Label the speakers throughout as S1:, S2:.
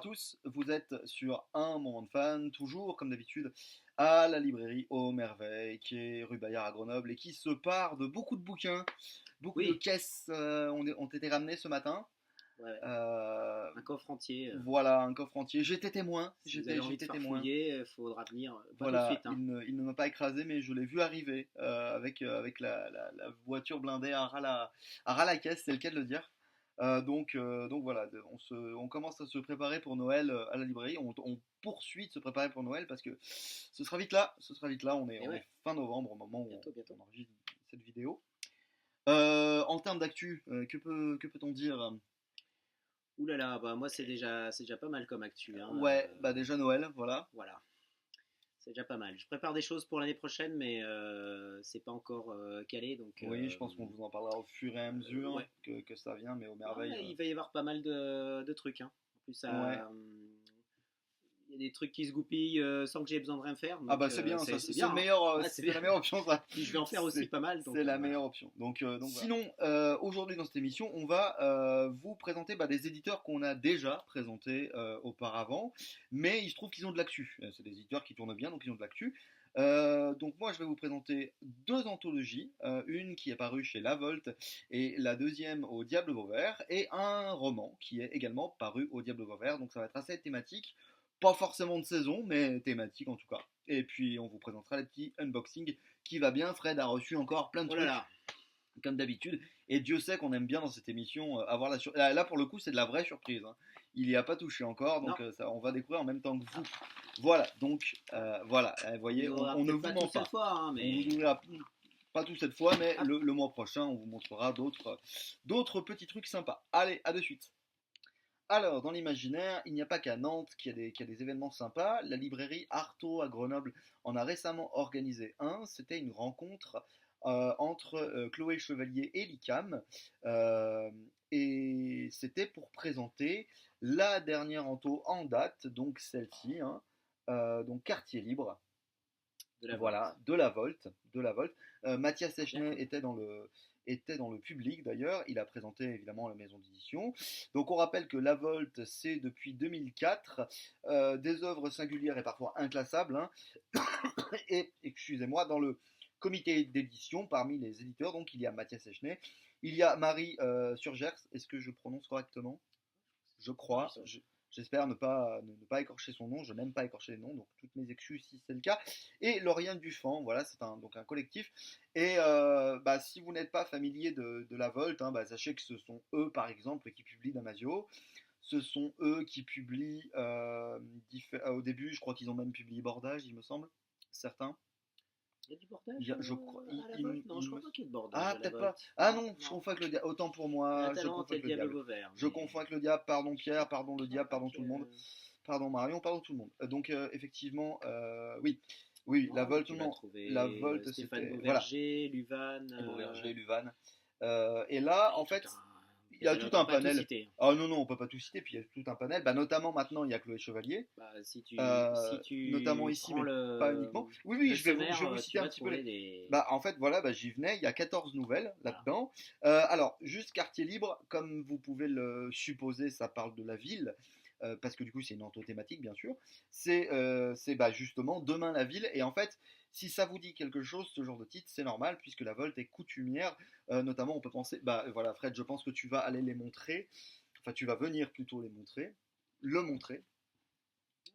S1: tous, vous êtes sur un moment de fan, toujours comme d'habitude, à la librairie Aux Merveilles, qui est rue Bayard à Grenoble et qui se part de beaucoup de bouquins, beaucoup de
S2: Oui,
S1: caisses ont été ramenées ce matin.
S2: ouais,
S1: Euh,
S2: un coffre entier.
S1: voilà, un coffre entier. J'étais témoin,
S2: Si vous avez envie de
S1: j'étais témoin.
S2: farfouiller, il faudra venir, pas tout de
S1: Voilà,
S2: suite, hein.
S1: il ne m'a pas écrasé, mais je l'ai vu arriver avec la voiture blindée à ras la caisse, c'est le cas de le dire. Donc voilà, on commence à se préparer pour Noël à la librairie. On poursuit de se préparer pour Noël parce que ce sera vite là.
S2: Et
S1: On est
S2: ouais,
S1: fin novembre au moment où
S2: bientôt, bientôt.
S1: on enregistre cette vidéo. En termes d'actu, que peut-on dire?
S2: Ouh là là, bah moi c'est déjà pas mal comme actu, hein.
S1: Ouais, bah déjà Noël, voilà.
S2: Voilà, c'est déjà pas mal. Je prépare des choses pour l'année prochaine, mais c'est pas encore calé, donc
S1: Oui, je pense qu'on vous en parlera au fur et à mesure
S2: ouais.
S1: que ça vient, mais aux
S2: Non,
S1: merveilles.
S2: mais il va y avoir pas mal de trucs, hein. En plus,
S1: Ouais.
S2: il y a des trucs qui se goupillent sans que j'ai besoin de rien faire,
S1: Ah
S2: donc
S1: bah c'est bien, ça,
S2: c'est
S1: c'est
S2: bien,
S1: le
S2: hein.
S1: meilleur,
S2: Ouais, c'est
S1: c'est
S2: bien.
S1: la meilleure option ça.
S2: Puis je vais en faire aussi
S1: C'est
S2: pas mal, donc
S1: c'est la
S2: voilà.
S1: meilleure option. Donc
S2: Voilà.
S1: sinon, aujourd'hui dans cette émission, on va vous présenter des éditeurs qu'on a déjà présentés auparavant, mais il se trouve qu'ils ont de l'actu. C'est des éditeurs qui tournent bien, donc ils ont de l'actu. Donc moi je vais vous présenter deux anthologies, une qui est parue chez La Volte et la deuxième au Diable Vauvert, et un roman qui est également paru au Diable Vauvert, donc ça va être assez thématique, pas forcément de saison, mais thématique en tout cas. Et puis on vous présentera les petits unboxings qui va bien. Fred a reçu encore plein de
S2: Oh là
S1: trucs
S2: là.
S1: comme d'habitude. Et Dieu sait qu'on aime bien dans cette émission avoir la surprise. Là, pour le coup, c'est de la vraie surprise, hein. Il y a pas touché encore,
S2: Non.
S1: donc ça, on va découvrir en même temps que vous. Voilà, donc voilà, vous
S2: On
S1: voyez,
S2: nous ouvrira
S1: on ne
S2: peut-être
S1: vous
S2: pas
S1: ment
S2: tout cette
S1: pas.
S2: fois, hein,
S1: On vous
S2: mais.
S1: ouvrira pas tout cette fois, mais
S2: Ah,
S1: le mois prochain, on vous montrera d'autres petits trucs sympas. Allez, à de suite. Alors, dans l'imaginaire, il n'y a pas qu'à Nantes qu'il y a des événements sympas. La librairie Artaud à Grenoble en a récemment organisé un. C'était une rencontre entre Chloé Chevalier et l'ICAM. Euh, et c'était pour présenter la dernière ento en date, donc celle-ci, hein, donc Quartier Libre,
S2: de la
S1: voilà,
S2: Volte.
S1: de la Volte. Mathias
S2: Bien
S1: Echnet
S2: connu.
S1: était dans le public d'ailleurs. Il a présenté évidemment la maison d'édition. Donc on rappelle que La Volte, c'est depuis 2004 des œuvres singulières et parfois inclassables, hein. Et excusez-moi, dans le comité d'édition, parmi les éditeurs, donc il y a Mathias Echnet, il y a Marie Surgers. Est-ce que je prononce correctement? Je
S2: Oui,
S1: crois. J'espère ne pas écorcher son nom. Je n'aime pas écorcher les noms, donc toutes mes excuses si c'est le cas. Et Lauriane Dufan, voilà, c'est donc un collectif. Et si vous n'êtes pas familier de la Volte, hein, sachez que ce sont eux, par exemple, qui publient Damasio. Ce sont eux qui publient, au début, je crois qu'ils ont même publié Bordage, il me semble, certains.
S2: Il y a du bordage
S1: Je crois,
S2: à la Volte? Non, je crois pas qu'il y ait de bordage
S1: ah,
S2: à la
S1: peut-être pas.
S2: Volte.
S1: Ah
S2: Non,
S1: non, je
S2: non.
S1: confonds avec le diable. Autant pour
S2: La
S1: moi, je
S2: Talente
S1: confonds
S2: et
S1: avec
S2: le
S1: le
S2: Diable
S1: diable.
S2: Vauvert,
S1: Je
S2: mais.
S1: confonds avec le diable, pardon Pierre, pardon le
S2: Je crois
S1: diable,
S2: pas
S1: pardon
S2: que.
S1: tout le monde. Pardon Marion, pardon tout le monde. Donc effectivement, oui. Oui, la
S2: Non, mais
S1: Volte,
S2: tu vas
S1: non. La
S2: trouver
S1: Volte,
S2: Stéphane
S1: c'était. Voilà.
S2: Beauverger, Luvan.
S1: Et Beauverger, Luvan. Et là,
S2: Il y a
S1: en
S2: tout
S1: fait,
S2: un
S1: il y a tout
S2: catalogue, on
S1: un
S2: va pas tout
S1: panel.
S2: citer.
S1: Ah non, non, on peut pas tout citer, puis il y a tout un panel. Notamment maintenant, il y a Chloé Chevalier.
S2: Bah, si
S1: Notamment
S2: tu
S1: ici,
S2: prends
S1: mais pas uniquement. Oui, oui,
S2: le
S1: je vais
S2: sommaire,
S1: vous
S2: tu
S1: citer un
S2: vas
S1: petit peu les.
S2: trouver des.
S1: En fait, voilà, j'y venais. Il y a 14 nouvelles
S2: Voilà.
S1: là-dedans. Alors, juste Quartier Libre, comme vous pouvez le supposer, ça parle de la ville. Parce que du coup, c'est une orthothématique, bien sûr. Justement Demain la ville. Et en fait, si ça vous dit quelque chose, ce genre de titre, c'est normal, puisque la Volte est coutumière. Notamment, on peut penser. Voilà, Fred, je pense que tu vas aller les montrer. Enfin, tu vas venir plutôt les montrer. Le montrer.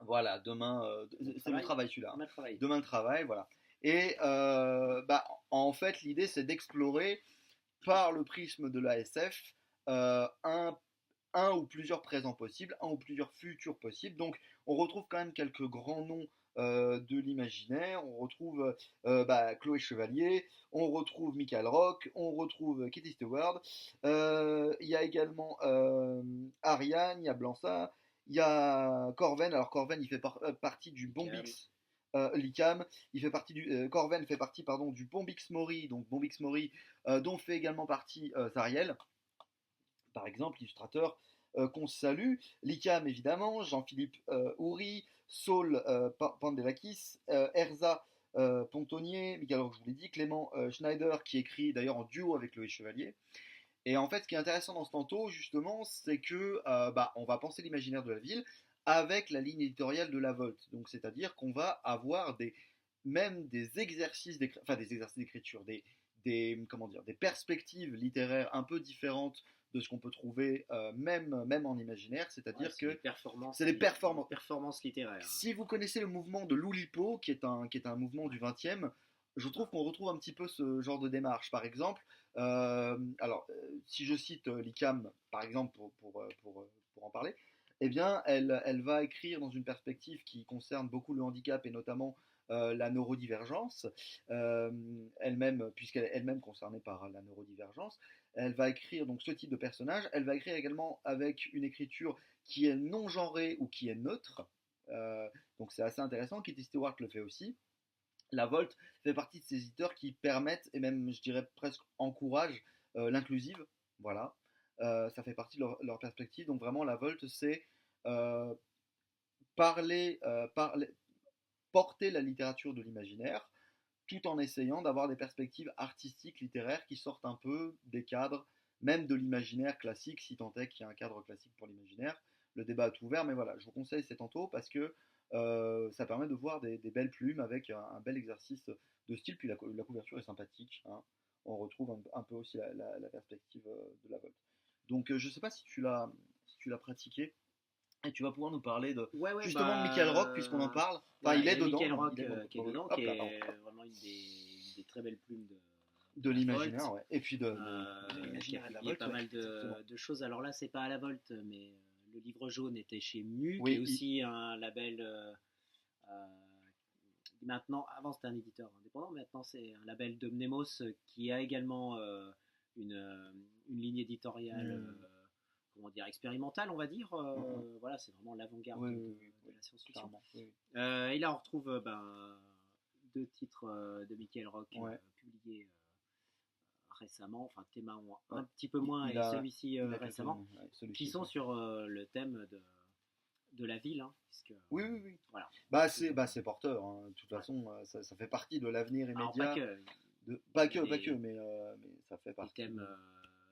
S1: Voilà, demain,
S2: Mon
S1: c'est mon
S2: travail.
S1: travail celui-là, hein.
S2: Mal travail.
S1: Demain le travail, voilà. Et en fait, l'idée c'est d'explorer par le prisme de l'ASF un ou plusieurs présents possibles, un ou plusieurs futurs possibles. Donc, on retrouve quand même quelques grands noms de l'imaginaire. On retrouve Chloé Chevalier, on retrouve Michael Rock, on retrouve Kitty Stewart. Il y a également Ariane, il y a Blanca, il y a Corven. Alors, Corven, il fait partie du
S2: Icam.
S1: Bombix. Licam, il fait partie Corven fait partie pardon du Bombix Mori, donc Bombix Mori dont fait également partie Zariel, par exemple, illustrateur qu'on salue. Licam, évidemment, Jean-Philippe Houry, Saul Pandelakis, Erza Pontonnier, Michael Roch, je vous l'ai dit, Clément Schneider, qui écrit d'ailleurs en duo avec Loïc Chevalier. Et en fait, ce qui est intéressant dans ce tantôt, justement, c'est que on va penser l'imaginaire de la ville avec la ligne éditoriale de la Volt. Donc c'est-à-dire qu'on va avoir même des exercices d'écriture, comment dire, des perspectives littéraires un peu différentes de ce qu'on peut trouver même en imaginaire, c'est-à-dire
S2: c'est
S1: que
S2: c'est
S1: des performances.
S2: performances littéraires.
S1: Si vous connaissez le mouvement de l'Oulipo, qui est un mouvement du 20e, je trouve qu'on retrouve un petit peu ce genre de démarche. Par exemple, si je cite l'ICAM, par exemple, pour en parler, eh bien, elle va écrire dans une perspective qui concerne beaucoup le handicap et notamment la neurodivergence, elle-même, puisqu'elle est elle-même concernée par la neurodivergence. Elle va écrire donc ce type de personnage. Elle va écrire également avec une écriture qui est non genrée ou qui est neutre. Donc c'est assez intéressant. Kitty Stewart le fait aussi. La Volt fait partie de ces éditeurs qui permettent, et même je dirais presque encouragent, l'inclusive. Voilà. Ça fait partie de leur perspective. Donc vraiment la Volt, c'est euh, porter la littérature de l'imaginaire tout en essayant d'avoir des perspectives artistiques, littéraires qui sortent un peu des cadres, même de l'imaginaire classique, si tant est qu'il y a un cadre classique pour l'imaginaire. Le débat est ouvert, mais voilà, je vous conseille cet ento parce que ça permet de voir des belles plumes avec un bel exercice de style, puis la couverture est sympathique. Hein. On retrouve un peu aussi la perspective de la Volt. Donc je ne sais pas si tu l'as pratiqué, et tu vas pouvoir nous parler justement de Michael Rock, puisqu'on en parle. Enfin,
S2: il
S1: il est dedans.
S2: Michael Rock
S1: qui est
S2: dedans, qui est vraiment une des très belles plumes
S1: de l'imaginaire, ouais. Et puis de
S2: qui a
S1: l'imaginaire et de la
S2: publié
S1: Volt,
S2: pas
S1: ouais,
S2: mal de choses. Alors là, c'est pas à la Volt, mais le livre jaune était chez Mu,
S1: oui,
S2: qui est aussi un label. Maintenant, avant c'était un éditeur indépendant, maintenant c'est un label de Mnemos qui a également une ligne éditoriale. Comment dire, expérimentale, on va dire. Voilà, c'est vraiment l'avant-garde de la science-fiction. Et là, on retrouve deux titres de Michael Rock publiés récemment, enfin Théma un petit peu moins, et celui-ci récemment, qui sont sur le thème de la ville. Hein, puisque,
S1: oui.
S2: Voilà.
S1: C'est porteur. Hein. De toute façon, ça fait partie de l'avenir immédiat.
S2: Alors,
S1: pas que, mais ça fait partie.
S2: Des thèmes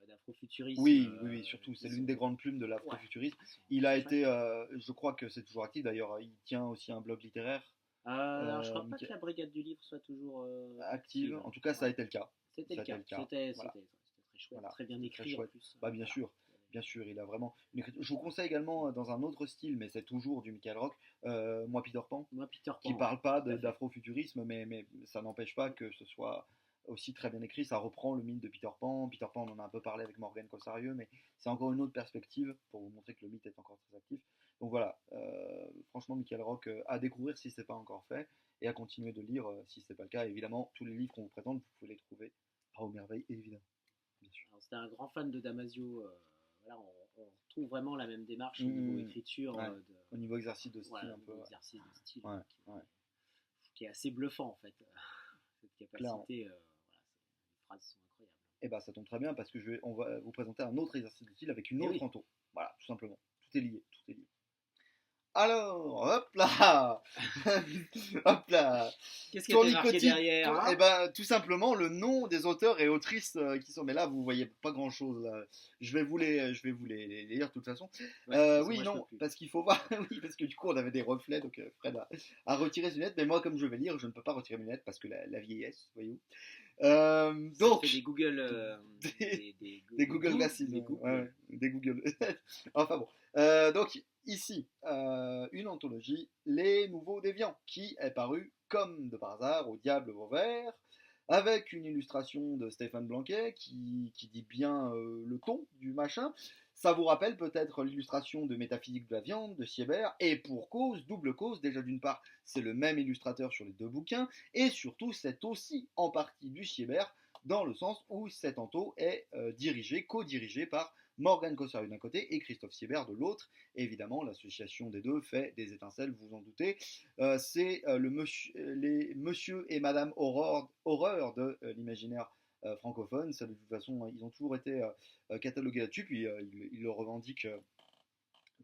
S2: d'afrofuturisme.
S1: Oui, surtout. C'est l'une des grandes plumes de l'afrofuturisme. Il a été, je crois que c'est toujours actif d'ailleurs, il tient aussi un blog littéraire.
S2: Alors, je crois pas que la Brigade du Livre soit toujours
S1: active. En tout cas, ça a été le cas.
S2: C'était le cas. C'était très chouette, voilà. Très bien écrit en plus.
S1: Bien sûr. Bien sûr, il a vraiment une écriture. Je vous conseille également dans un autre style, mais c'est toujours du Michael Rock, Moi Peter Pan, qui parle pas d'afrofuturisme, mais ça n'empêche pas que ce soit aussi très bien écrit. Ça reprend le mythe de Peter Pan. Peter Pan, on en a un peu parlé avec Morgan Cossarieux, mais c'est encore une autre perspective pour vous montrer que le mythe est encore très actif. Donc voilà, franchement, Michael Rock à découvrir si ce n'est pas encore fait, et à continuer de lire si ce n'est pas le cas. Évidemment, tous les livres qu'on vous présente, vous pouvez les trouver à Aux Merveilles, évidemment.
S2: C'était un grand fan de Damasio. Voilà, on retrouve vraiment la même démarche au niveau écriture.
S1: Au niveau exercice de style, un peu.
S2: Exercice de style qui est assez bluffant en fait. Cette capacité, les phrases sont incroyables.
S1: Et bah ça tombe très bien parce que on va vous présenter un autre exercice de style avec une autre ento. Voilà, tout simplement. Tout est lié. Alors, hop là hop là.
S2: Qu'est-ce qu'il y a marqué derrière hein
S1: Et ben tout simplement le nom des auteurs et autrices qui sont. Mais là vous voyez pas grand chose. Là. Je vais vous les lire de toute façon. Parce qu'il faut voir. Oui, parce que du coup on avait des reflets donc Fred a retiré ses lunettes. Mais moi comme je vais lire, je ne peux pas retirer mes lunettes parce que la vieillesse, voyez-vous. Donc
S2: des Google
S1: des Google Glasses, des Google. Enfin bon. Donc ici, une anthologie, Les Nouveaux Déviants, qui est paru comme de par hasard au Diable Vauvert, avec une illustration de Stéphane Blanquet qui dit bien le ton du machin. Ça vous rappelle peut-être l'illustration de Métaphysique de la viande de Siebert, et pour cause, double cause, déjà d'une part, c'est le même illustrateur sur les deux bouquins, et surtout c'est aussi en partie du Siebert, dans le sens où cet anto est co-dirigé par Morgan Cossarieux d'un côté et Christophe Siebert de l'autre. Évidemment, l'association des deux fait des étincelles, vous en doutez. C'est les monsieur et madame horreur de l'imaginaire francophone. Ça, de toute façon, ils ont toujours été catalogués là-dessus, puis ils le revendiquent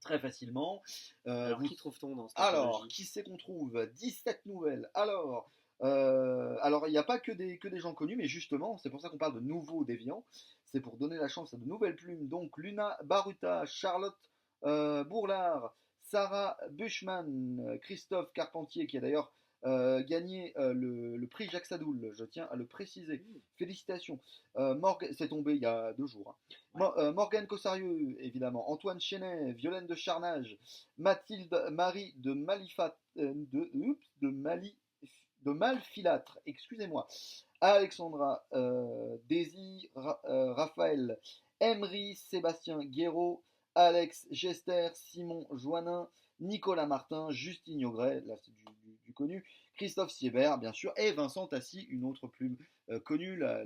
S1: très facilement.
S2: Alors, qui trouve-t-on dans cette
S1: Alors, qui c'est qu'on trouve 17 nouvelles. Alors, il n'y a pas que des gens connus, mais justement, c'est pour ça qu'on parle de nouveaux déviants. C'est pour donner la chance à de nouvelles plumes. Donc, Luna Baruta, Charlotte Bourlard, Sarah Bushman, Christophe Carpentier, qui a d'ailleurs gagné le prix Jacques Sadoul, je tiens à le préciser. Félicitations. C'est tombé il y a 2 jours. Morgane Cossarieux, évidemment. Antoine Chenet, Violaine de Charnage, Mathilde Marie de Malifat, de Malfilâtre, excusez-moi. Alexandra, Daisy, Raphaël, Emery, Sébastien Guéraud, Alex Gester, Simon Joannin, Nicolas Martin, Justine Yogret, là c'est du connu, Christophe Siebert, bien sûr, et Vincent Tassi, une autre plume connue,
S2: Ah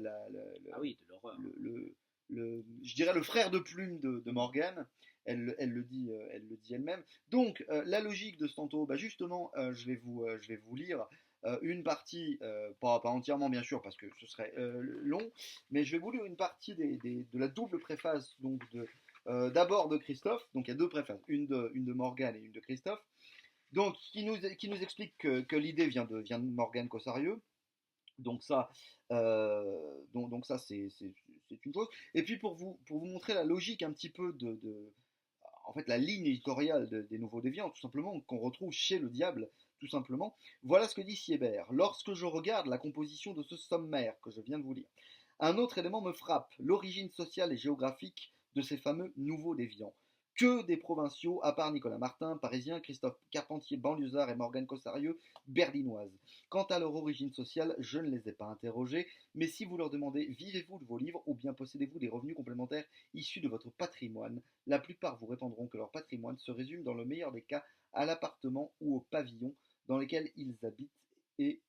S2: oui, de l'horreur.
S1: je dirais le frère de plume de Morgane. Elle le dit elle-même. Donc, la logique de ce tantôt, bah justement, je vais vous lire une partie, pas entièrement bien sûr, parce que ce serait long, mais je vais vous lire une partie de la double préface, donc d'abord de Christophe. Donc il y a 2 préfaces, une de Morgane et une de Christophe. Donc qui nous explique que l'idée vient de Morgane Cossarieux. Donc ça, donc ça c'est une chose. Et puis pour vous montrer la logique un petit peu en fait la ligne éditoriale des Nouveaux Déviants, tout simplement, qu'on retrouve chez le diable, tout simplement. Voilà ce que dit Siebert. Lorsque je regarde la composition de ce sommaire que je viens de vous lire, un autre élément me frappe, l'origine sociale et géographique de ces fameux Nouveaux Déviants. Que des provinciaux, à part Nicolas Martin, parisien, Christophe Carpentier, banlieusard et Morgane Cossarieux, berlinoise. Quant à leur origine sociale, je ne les ai pas interrogés, mais si vous leur demandez vivez-vous de vos livres ou bien possédez-vous des revenus complémentaires issus de votre patrimoine, la plupart vous répondront que leur patrimoine se résume dans le meilleur des cas à l'appartement ou au pavillon dans lesquels ils habitent et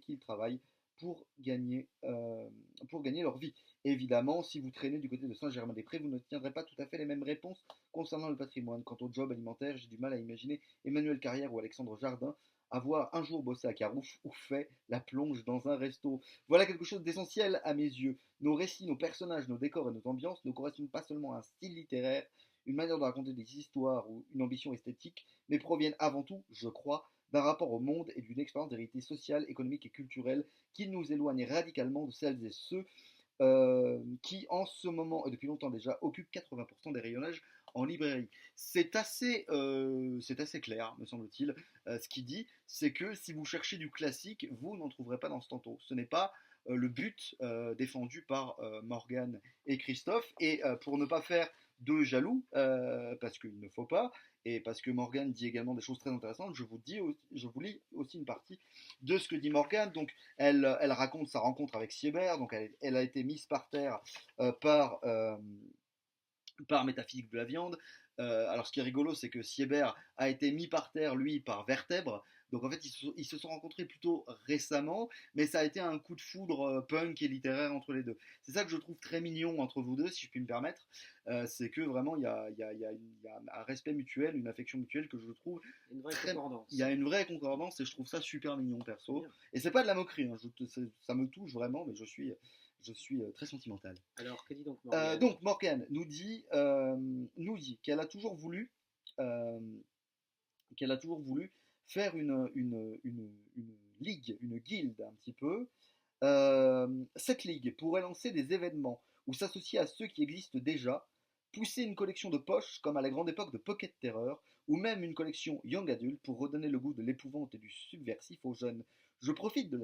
S1: qu'ils travaillent pour gagner leur vie. Évidemment, si vous traînez du côté de Saint-Germain-des-Prés, vous ne tiendrez pas tout à fait les mêmes réponses concernant le patrimoine. Quant au job alimentaire, j'ai du mal à imaginer Emmanuel Carrière ou Alexandre Jardin avoir un jour bossé à Carouf ou fait la plonge dans un resto. Voilà quelque chose d'essentiel à mes yeux. Nos récits, nos personnages, nos décors et nos ambiances ne correspondent pas seulement à un style littéraire, une manière de raconter des histoires ou une ambition esthétique, mais proviennent avant tout, je crois, d'un rapport au monde et d'une expérience d'hérité sociale, économique et culturelle qui nous éloigne radicalement de celles et ceux qui en ce moment, et depuis longtemps déjà, occupent 80% des rayonnages en librairie. C'est assez clair, me semble-t-il. Ce qu'il dit, c'est que si vous cherchez du classique, vous n'en trouverez pas dans ce tantôt. Ce n'est pas le but défendu par Morgane et Christophe. Et pour ne pas faire de jaloux, parce qu'il ne faut pas, et parce que Morgane dit également des choses très intéressantes, je vous lis aussi une partie de ce que dit Morgane. Donc, elle raconte sa rencontre avec Siebert. Donc, elle a été mise par terre par Métaphysique de la viande. Alors, ce qui est rigolo, c'est que Siebert a été mis par terre, lui, par Vertèbre. Donc, en fait, ils se sont rencontrés plutôt récemment, mais ça a été un coup de foudre punk et littéraire entre les deux. C'est ça que je trouve très mignon entre vous deux, si je puis me permettre. C'est que vraiment, il y a un respect mutuel, une affection mutuelle que je trouve
S2: une vraie concordance.
S1: Il y a une vraie concordance et je trouve ça super mignon, perso. Et c'est pas de la moquerie, hein. Ça me touche vraiment, mais je suis très sentimental.
S2: Alors, que dit donc Morgane
S1: Donc Morgane nous dit qu'elle a toujours voulu faire une ligue, une guilde un petit peu. Cette ligue pourrait lancer des événements ou s'associer à ceux qui existent déjà, pousser une collection de poches comme à la grande époque de Pocket Terror, ou même une collection Young Adult pour redonner le goût de l'épouvante et du subversif aux jeunes. Je profite de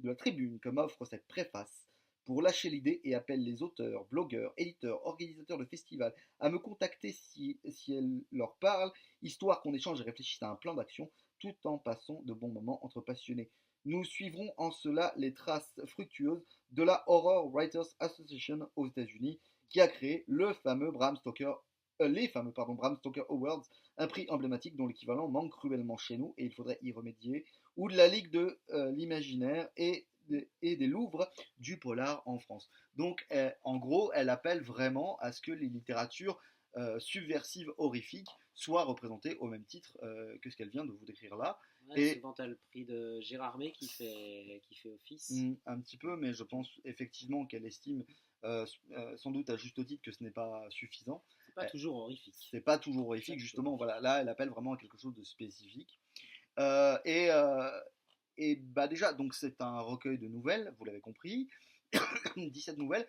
S1: la tribune que m'offre cette préface pour lâcher l'idée et appelle les auteurs, blogueurs, éditeurs, organisateurs de festivals à me contacter si elle leur parle, histoire qu'on échange et réfléchisse à un plan d'action tout en passant de bons moments entre passionnés. Nous suivrons en cela les traces fructueuses de la Horror Writers Association aux États-Unis, qui a créé les fameux Bram Stoker Awards, un prix emblématique dont l'équivalent manque cruellement chez nous et il faudrait y remédier, ou de la Ligue de l'Imaginaire et des Louvres du polar en France. Donc, en gros, elle appelle vraiment à ce que les littératures subversives horrifiques soient représentées au même titre que ce qu'elle vient de vous décrire là.
S2: Ouais, et souvent, tu as le prix de Gérard May qui fait office.
S1: Un petit peu, mais je pense effectivement qu'elle estime sans doute à juste titre que ce n'est pas suffisant.
S2: C'est pas toujours horrifique.
S1: C'est pas toujours horrifique, justement. Voilà, là, elle appelle vraiment à quelque chose de spécifique. Et bah déjà, donc c'est un recueil de nouvelles, vous l'avez compris, 17 nouvelles.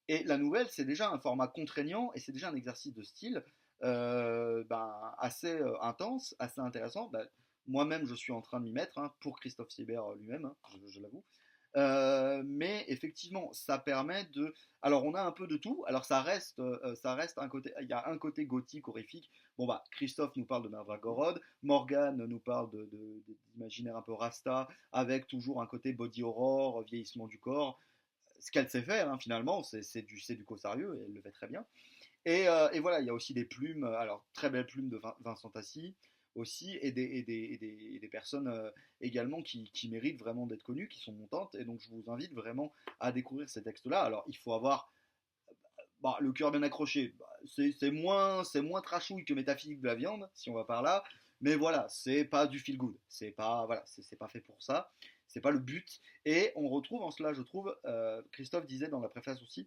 S1: Et la nouvelle, c'est déjà un format contraignant et c'est déjà un exercice de style. assez intense, assez intéressant. Moi-même, je suis en train de m'y mettre pour Christophe Sibert lui-même, je l'avoue. Mais effectivement, ça permet de. Alors, on a un peu de tout. Alors, ça reste un côté. Il y a un côté gothique, horrifique. Bon, Christophe nous parle de Mervragorod. Morgane nous parle d'imaginaire un peu rasta, avec toujours un côté body horror, vieillissement du corps. Ce qu'elle sait faire, finalement, c'est du co-sérieux, et elle le fait très bien. Et voilà, il y a aussi des plumes, alors très belles plumes de Vincent Tassi aussi, et des personnes également qui méritent vraiment d'être connues, qui sont montantes, et donc je vous invite vraiment à découvrir ces textes-là. Alors il faut avoir le cœur bien accroché, c'est moins trashouille que Métaphysique de la viande, si on va par là, mais voilà, c'est pas du feel good, c'est pas fait pour ça, c'est pas le but, et on retrouve en cela, je trouve, Christophe disait dans la préface aussi,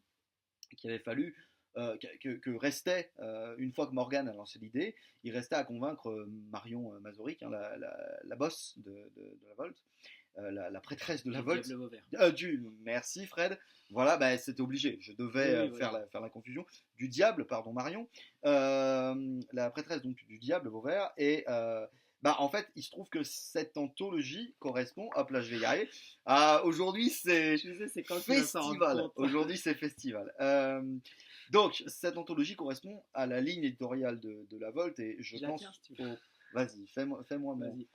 S1: qu'il avait fallu que restait, une fois que Morgane a lancé l'idée, il restait à convaincre Marion Mazoric, la boss de la Volte, la prêtresse de la Volte. Merci Fred. Voilà, c'était obligé. Je devais faire la confusion. Du diable, pardon Marion. La prêtresse donc du diable Vauvert. Et en fait, il se trouve que cette anthologie correspond, hop là je vais y arriver, aujourd'hui c'est festival. Aujourd'hui c'est festival. Donc cette anthologie correspond à la ligne éditoriale de la Volte, et je pense... Vas-y, fais-moi mon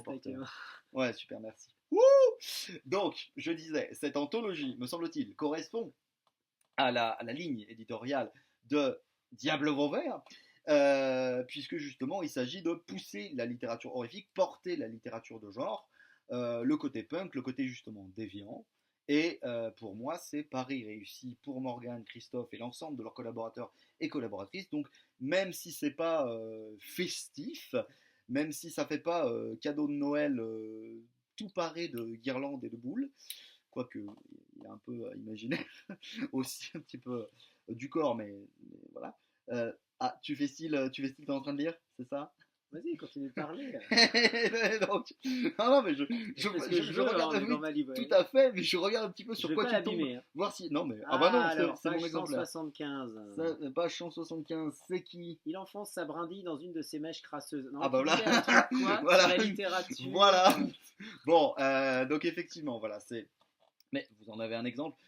S1: porteur. Ouais, super, merci. Donc, je disais, cette anthologie, me semble-t-il, correspond à la ligne éditoriale de Diable Vauvert, puisque justement il s'agit de pousser la littérature horrifique, porter la littérature de genre, le côté punk, le côté justement déviant. Et pour moi, c'est pari réussi pour Morgane, Christophe et l'ensemble de leurs collaborateurs et collaboratrices. Donc, même si c'est pas festif, même si ça fait pas cadeau de Noël tout paré de guirlandes et de boules, quoique il y a un peu imaginaire aussi, un petit peu du corps, mais voilà. Tu fais style, t'es en train de lire, c'est ça?
S2: Vas-y, continue de parler.
S1: Donc, non, mais je regarde, tout à fait, mais je regarde un petit peu sur quoi tu tombes, voir si... Non, mais... non, c'est mon exemplaire.
S2: 175.
S1: Page 175, c'est qui?
S2: Il enfonce sa brindille dans une de ses mèches crasseuses. Non,
S1: voilà.
S2: Voilà. La littérature.
S1: Voilà. Bon, donc effectivement, voilà, c'est... Mais vous en avez un exemple.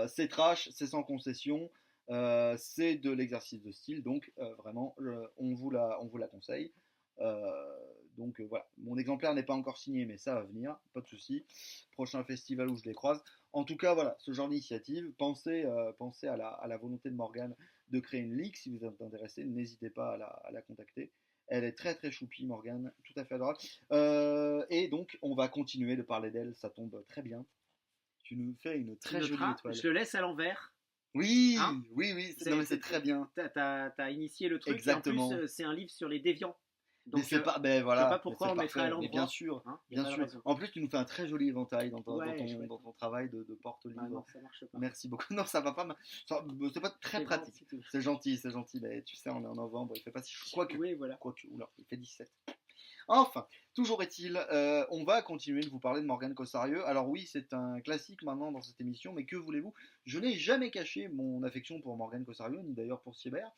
S1: C'est trash, c'est sans concession, c'est de l'exercice de style, donc vraiment, on vous la conseille. Donc voilà, mon exemplaire n'est pas encore signé, mais ça va venir, pas de souci. Prochain festival où je les croise. En tout cas, voilà, ce genre d'initiative, pensez à la volonté de Morgane de créer une ligue. Si vous êtes intéressé, n'hésitez pas à la contacter. Elle est très très choupie, Morgane, tout à fait adorable. Et donc, on va continuer de parler d'elle, ça tombe très bien. Tu nous fais une très jolie étoile.
S2: Je le laisse à l'envers.
S1: Oui, oui, c'est très bien.
S2: T'as initié le truc.
S1: Exactement.
S2: En plus, c'est un livre sur les déviants.
S1: Donc, je sais pas
S2: pourquoi on mettrait à l'endroit.
S1: Bien sûr, bien sûr. En plus, tu nous fais un très joli éventail dans ton travail de porte-livre.
S2: Non, ça marche pas.
S1: Merci beaucoup. Non, ça va pas. C'est pas très pratique. C'est gentil. Mais tu sais, on est en novembre, il fait pas si chaud. Quoique, oula, il fait 17. Enfin, toujours est-il, on va continuer de vous parler de Morgane Cossarieux. Alors oui, c'est un classique maintenant dans cette émission, mais que voulez-vous? Je n'ai jamais caché mon affection pour Morgane Cossarieux, ni d'ailleurs pour Siebert.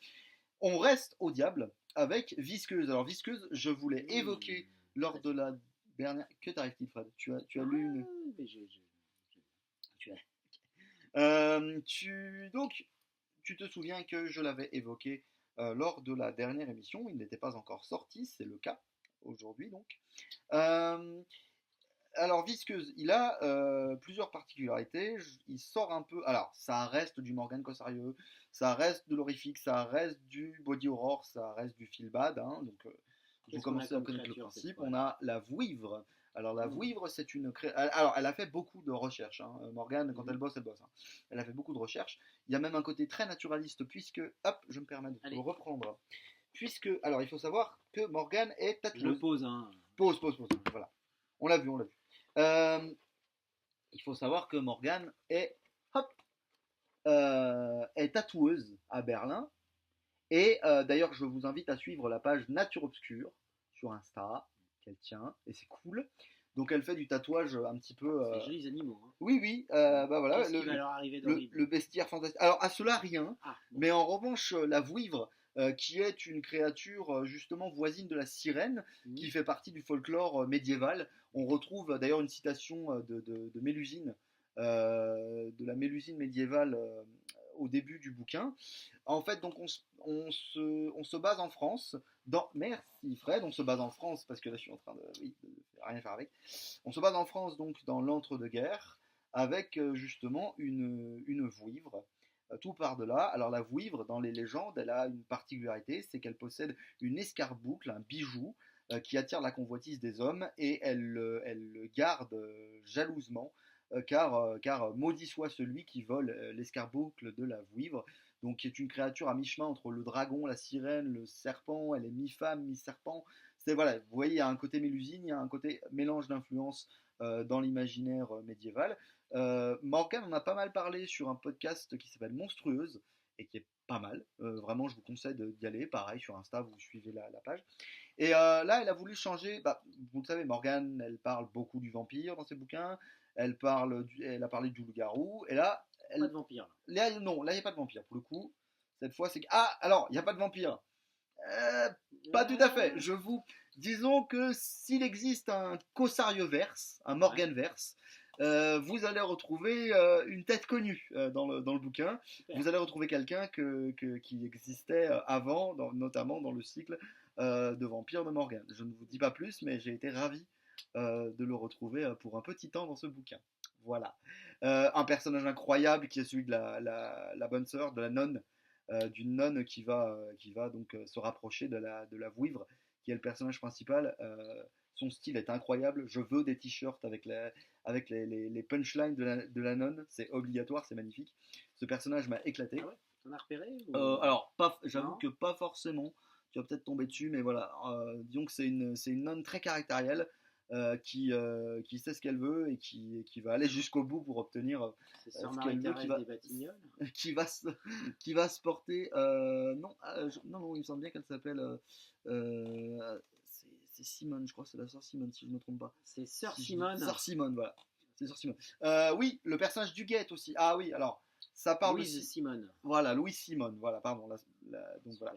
S1: On reste au diable avec Visqueuse. Alors Visqueuse, je voulais évoquer lors de la dernière... Que t'arrive-t-il, Fred? Tu as lu une... Donc, tu te souviens que je l'avais évoqué lors de la dernière émission. Il n'était pas encore sorti, c'est le cas aujourd'hui donc. Alors Visqueuse, il a plusieurs particularités. Il sort un peu... Alors, ça reste du Morgane Cossarieux, ça reste de l'horrifique, ça reste du body horror, ça reste du feel bad. Donc, vous commencez à connaître le principe. On a la Vouivre. Alors la Vouivre, c'est une Alors elle a fait beaucoup de recherches. Morgane, quand elle bosse. Elle a fait beaucoup de recherches. Il y a même un côté très naturaliste, puisque... Hop, je me permets de le reprendre. Puisque... Alors il faut savoir que Morgane est tatoueuse.
S2: Je le pose,
S1: Pose. Voilà. On l'a vu. Il faut savoir que Morgane est tatoueuse à Berlin. Et d'ailleurs, je vous invite à suivre la page Nature Obscure sur Insta, qu'elle tient, et c'est cool. Donc elle fait du tatouage un petit peu...
S2: C'est jolis animaux.
S1: Oui, voilà.
S2: Qu'est-ce qui va leur arriver d'horrible ?
S1: Le bestiaire fantastique. Alors à cela, rien. Mais en revanche, la Vouivre qui est une créature justement voisine de la sirène,
S2: Mhm.
S1: qui fait partie du folklore médiéval. On retrouve d'ailleurs une citation de Mélusine, de la Mélusine médiévale au début du bouquin. En fait, donc on se base en France. Merci Fred, on se base en France parce que là je suis en train de, oui, de rien faire avec. On se base en France donc dans l'entre-deux-guerres avec justement une vouivre. Tout par de là. Alors la vouivre, dans les légendes, elle a une particularité, c'est qu'elle possède une escarboucle, un bijou, qui attire la convoitise des hommes et elle le garde jalousement, car maudit soit celui qui vole l'escarboucle de la vouivre, donc qui est une créature à mi-chemin entre le dragon, la sirène, le serpent, elle est mi-femme, mi-serpent. C'est voilà, vous voyez, il y a un côté mélusine, il y a un côté mélange d'influences dans l'imaginaire médiéval. Morgane en a pas mal parlé sur un podcast qui s'appelle Monstrueuse et qui est pas mal. Vraiment, je vous conseille d'y aller. Pareil, sur Insta, vous suivez la page. Et là, elle a voulu changer. Bah, vous le savez, Morgane, elle parle beaucoup du vampire dans ses bouquins. Elle a parlé du loup-garou. Et là,
S2: Pas de vampire.
S1: non, là, il n'y a pas de vampire. Pour le coup, cette fois, c'est que. Ah, alors, il n'y a pas de vampire. Euh, Pas tout à fait. Disons que s'il existe un Cossarioverse, un Morganverse, vous allez retrouver une tête connue dans le bouquin.
S2: Super.
S1: Vous allez retrouver quelqu'un qui existait avant, notamment dans le cycle de Vampire de Morgan. Je ne vous dis pas plus, mais j'ai été ravi de le retrouver pour un petit temps dans ce bouquin. Voilà. Un personnage incroyable qui est celui de la bonne sœur, de la nonne, d'une nonne qui va donc se rapprocher de la vouivre, qui est le personnage principal. Son style est incroyable. Je veux des t-shirts avec les punchlines de la nonne. C'est obligatoire, c'est magnifique. Ce personnage m'a éclaté.
S2: Ah ouais, t'en as repéré ou...
S1: Alors, j'avoue que pas forcément. Tu vas peut-être tomber dessus, mais voilà. Disons que c'est une nonne très caractérielle. Qui sait ce qu'elle veut et qui va aller jusqu'au bout pour obtenir
S2: C'est Sœur
S1: ce qu'elle veut,
S2: Marie-Thérèse des Batignolles.
S1: qui va se, qui va se porter. Non, non, il me semble bien qu'elle s'appelle. C'est Simone, je crois, c'est la sœur Simone, si je ne me trompe pas.
S2: C'est Sœur Simone.
S1: Sœur Simone, voilà. C'est Sœur Simone. Oui, le personnage du Guette aussi. Ah oui, alors, ça parle
S2: Louise
S1: aussi.
S2: Simone.
S1: Voilà, Louise Simone, voilà, pardon. Donc
S2: Super.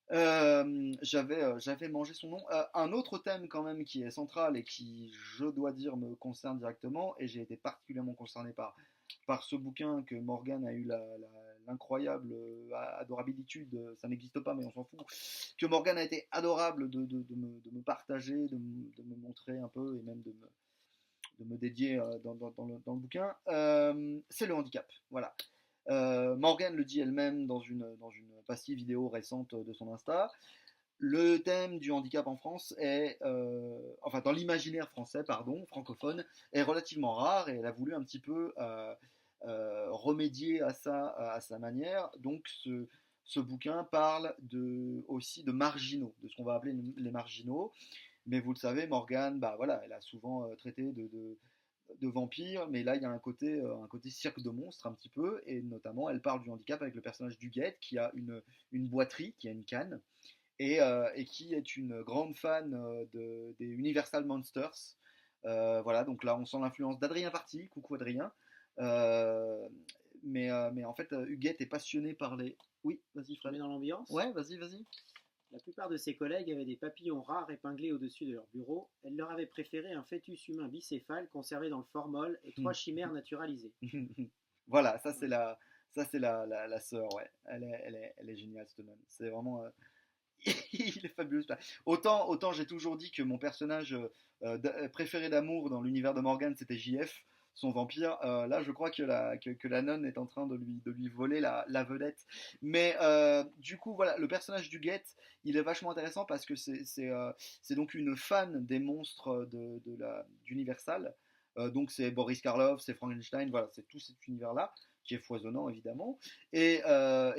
S1: voilà. J'avais mangé son nom. Un autre thème quand même qui est central et qui, je dois dire, me concerne directement, et j'ai été particulièrement concerné par ce bouquin que Morgane a eu l'incroyable adorabilitude, ça n'existe pas mais on s'en fout, que Morgane a été adorable de me partager, de me montrer un peu et même de me dédier dans le bouquin, c'est le handicap. Voilà. Morgane le dit elle-même dans une passive vidéo récente de son Insta. Le thème du handicap en France est, enfin dans l'imaginaire français, pardon, francophone, est relativement rare et elle a voulu un petit peu remédier à ça à sa manière. Donc ce bouquin parle aussi de marginaux, de ce qu'on va appeler les marginaux. Mais vous le savez, Morgane, bah voilà, elle a souvent traité de vampires, mais là il y a un côté cirque de monstres un petit peu, et notamment elle parle du handicap avec le personnage d'Huguette qui a une boiterie, qui a une canne, et qui est une grande fan des Universal Monsters. Voilà, donc là on sent l'influence d'Adrien Party, coucou Adrien. Euh, mais en fait, Huguette est passionnée par les. Oui, vas-y
S2: Tu mets
S1: Fred.
S2: dans l'ambiance.
S1: Ouais, vas-y.
S2: La plupart de ses collègues avaient des papillons rares épinglés au-dessus de leur bureau. Elle leur avait préféré un fœtus humain bicéphale conservé dans le formol et 3 chimères naturalisées.
S1: Voilà, ça c'est la sœur, ouais. Elle est géniale, cette nonne. C'est vraiment. Il est fabuleux. Autant j'ai toujours dit que mon personnage préféré d'amour dans l'univers de Morgan c'était JF, son vampire. Là, je crois que la nonne est en train de lui voler la vedette. Mais du coup, voilà, le personnage du Guette, il est vachement intéressant parce que c'est donc une fan des monstres d'Universal. Donc c'est Boris Karloff, c'est Frankenstein, voilà, c'est tout cet univers-là qui est foisonnant évidemment. Et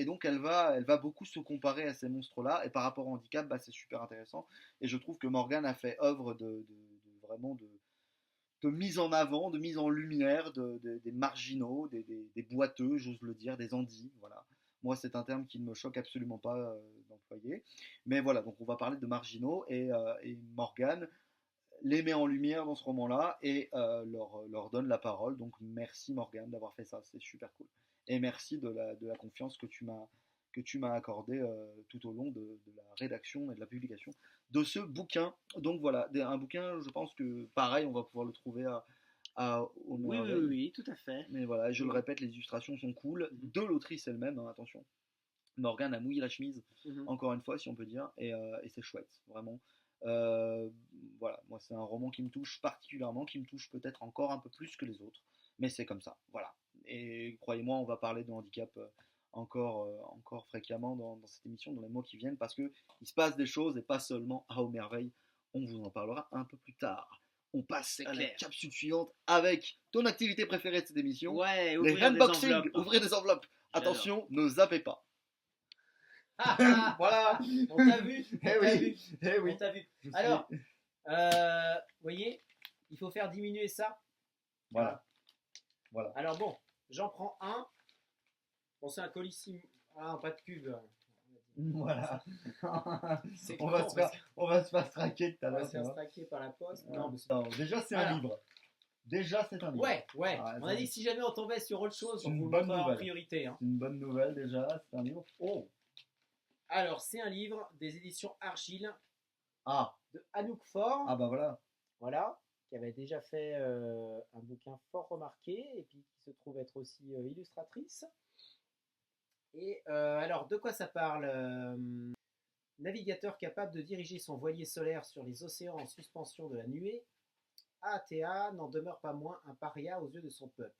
S1: donc elle va beaucoup se comparer à ces monstres-là. Et par rapport au handicap, bah, c'est super intéressant. Et je trouve que Morgan a fait œuvre vraiment de mise en avant, de mise en lumière des marginaux, des boiteux, j'ose le dire, des andis. Voilà. Moi, c'est un terme qui ne me choque absolument pas d'employer. Mais voilà, donc on va parler de marginaux et Morgan les met en lumière dans ce roman-là et leur donne la parole. Donc merci Morgane d'avoir fait ça, c'est super cool. Et merci de la confiance que tu m'as accordé tout au long de la rédaction et de la publication de ce bouquin. Donc voilà, un bouquin, je pense que pareil, on va pouvoir le trouver au
S2: Oui, oui,
S1: merveille.
S2: oui, oui, tout à fait.
S1: Mais voilà, je le
S2: Oui.
S1: répète, les illustrations sont cool,
S2: Mhm.
S1: de l'autrice elle-même, hein, attention. Morgane a mouillé la chemise,
S2: Mhm.
S1: encore une fois, si on peut dire, et c'est chouette, vraiment. Euh, voilà, moi c'est un roman qui me touche particulièrement, qui me touche peut-être encore un peu plus que les autres, mais c'est comme ça, voilà. Et croyez-moi, on va parler de handicap encore fréquemment dans cette émission, dans les mois qui viennent, parce qu'il se passe des choses et pas seulement à Au Merveille. On vous en parlera un peu plus tard. On passe à la
S2: clair.
S1: capsule suivante avec ton activité préférée de cette émission,
S2: Ouais,
S1: les
S2: ouvrir des
S1: unboxing,
S2: enveloppes.
S1: ouvrez des enveloppes.
S2: J'adore.
S1: Attention, ne zappez pas.
S2: Voilà, on t'a vu,
S1: Eh oui, eh oui.
S2: on t'a vu.
S1: Je suis-
S2: Alors, vous voyez, il faut faire diminuer ça.
S1: Voilà. Voilà.
S2: Alors bon, j'en prends un. Bon, c'est un colissime. Ah, pas de pub.
S1: Voilà.
S2: C'est
S1: on, va
S2: con,
S1: se faire,
S2: parce
S1: on va se faire traquer tout à
S2: On va
S1: l'heure.
S2: se faire
S1: tu vois.
S2: straquer par la poste.
S1: Ah.
S2: Non, mais c'est-
S1: Non, déjà, c'est un
S2: Voilà.
S1: livre. Déjà, c'est un livre.
S2: Ouais.
S1: Ah,
S2: On a dit que si jamais on tombait sur autre chose,
S1: c'est
S2: on
S1: une
S2: vous le
S1: bonne
S2: montrerait en
S1: nouvelle.
S2: priorité. Hein.
S1: C'est une bonne nouvelle, déjà. C'est un livre. Oh.
S2: Alors, c'est un livre des éditions Argile
S1: Ah.
S2: de Anouk Faure.
S1: Ah, bah voilà.
S2: Voilà, qui avait déjà fait un bouquin fort remarqué et puis qui se trouve être aussi illustratrice. Et alors, de quoi ça parle Navigateur capable de diriger son voilier solaire sur les océans en suspension de la nuée, Atea n'en demeure pas moins un paria aux yeux de son peuple.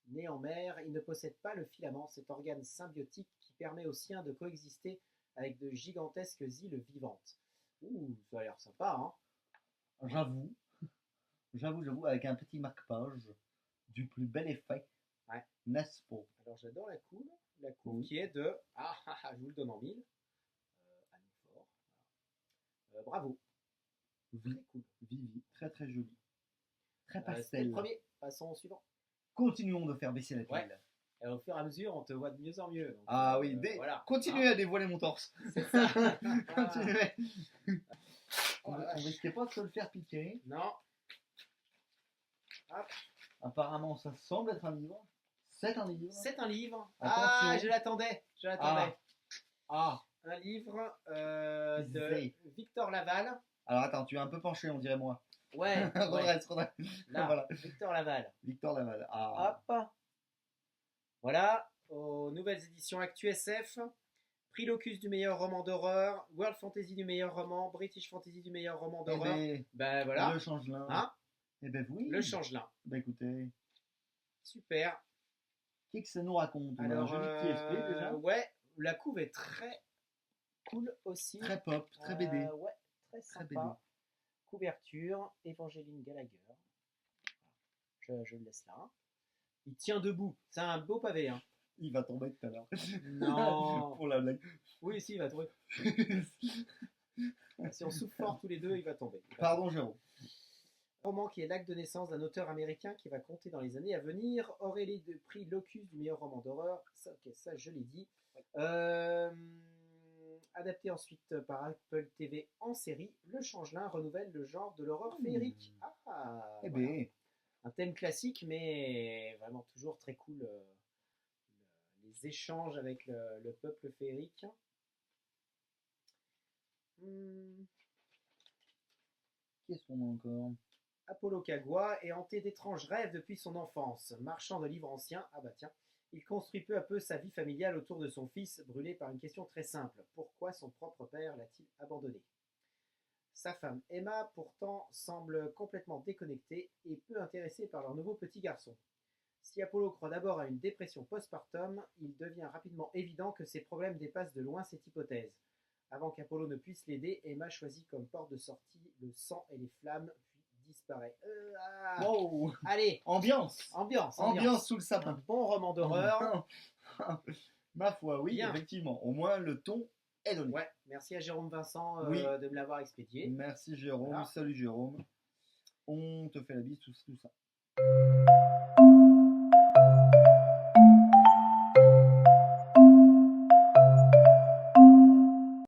S2: Né en mer, il ne possède pas le filament, cet organe symbiotique qui permet aux siens de coexister avec de gigantesques îles vivantes. Ouh, ça a l'air sympa, hein.
S1: J'avoue, avec un petit marque-page du plus bel effet.
S2: Ouais.
S1: N'est-ce pas?
S2: Alors j'adore la couve qui est de, je vous le donne en mille, Annie Fort. Bravo, très cool.
S1: Vivi, très très joli. Très
S2: C'était
S1: pastel.
S2: le premier, passons au suivant.
S1: Continuons de faire baisser la pile.
S2: Ouais. Et au fur et à mesure, on te voit de mieux en mieux. Donc,
S1: Ah oui,
S2: voilà.
S1: continuez à dévoiler mon torse.
S2: C'est ça.
S1: Continuez.
S2: Oh
S1: On
S2: la vache.
S1: risquait pas de se le faire piquer.
S2: Non.
S1: Apparemment, ça semble être un livre. C'est un livre.
S2: C'est un livre.
S1: Attention.
S2: Ah, je l'attendais.
S1: Ah.
S2: Un livre de
S1: Zé.
S2: Victor Laval.
S1: Alors attends, tu es un peu penché, on dirait moi.
S2: Ouais.
S1: redresse.
S2: Là,
S1: Voilà.
S2: Victor Laval.
S1: Victor Laval. Ah.
S2: Hop. Voilà, aux nouvelles éditions ActuSF. Prix Locus du meilleur roman d'horreur, World Fantasy du meilleur roman, British Fantasy du meilleur roman
S1: Eh
S2: d'horreur.
S1: ben,
S2: Ben voilà.
S1: Le changelin.
S2: Hein,
S1: Eh ben oui.
S2: le changelin.
S1: Bah écoutez,
S2: Super.
S1: qu'est-ce que ça nous raconte? On a un
S2: Alors,
S1: joli petit esprit déjà.
S2: ouais, la couve est très cool aussi.
S1: Très pop, très BD.
S2: Ouais, très
S1: Très
S2: sympa.
S1: BD.
S2: Couverture, Evangeline Gallagher. Je le laisse là. Il tient debout. C'est un beau pavé. Hein.
S1: Il va tomber tout à l'heure.
S2: Non.
S1: Pour la blague.
S2: Oui, si, il va tomber. Si on souffle fort tous les deux, il va tomber.
S1: Pardon, Jérôme.
S2: Roman qui est l'acte de naissance d'un auteur américain qui va compter dans les années à venir. Aurélie de prix Locus du meilleur roman d'horreur. Ça, ok, ça je l'ai dit. Adapté ensuite par Apple TV en série, Le Changelin renouvelle le genre de l'horreur féerique. Ah,
S1: Eh
S2: voilà.
S1: ben,
S2: Un thème classique, mais vraiment toujours très cool. Les échanges avec le peuple féerique.
S1: qu'est-ce qu'on a encore?
S2: Apollo Kagwa est hanté d'étranges rêves depuis son enfance. Marchand de livres anciens, ah bah tiens, il construit peu à peu sa vie familiale autour de son fils, brûlé par une question très simple. Pourquoi son propre père l'a-t-il abandonné? Sa femme Emma, pourtant, semble complètement déconnectée et peu intéressée par leur nouveau petit garçon. Si Apollo croit d'abord à une dépression postpartum, il devient rapidement évident que ses problèmes dépassent de loin cette hypothèse. Avant qu'Apollo ne puisse l'aider, Emma choisit comme porte de sortie le sang et les flammes, puis disparaît.
S1: Wow.
S2: Allez,
S1: Ambiance.
S2: ambiance
S1: Sous le
S2: Un
S1: sapin.
S2: bon roman d'horreur.
S1: Ma foi, oui,
S2: Bien.
S1: effectivement. Au moins, le ton est donné.
S2: Ouais, merci à Jérôme Vincent
S1: Oui.
S2: de me l'avoir expédié.
S1: Merci Jérôme.
S2: Voilà.
S1: Salut Jérôme. On te fait la bise, tout ça.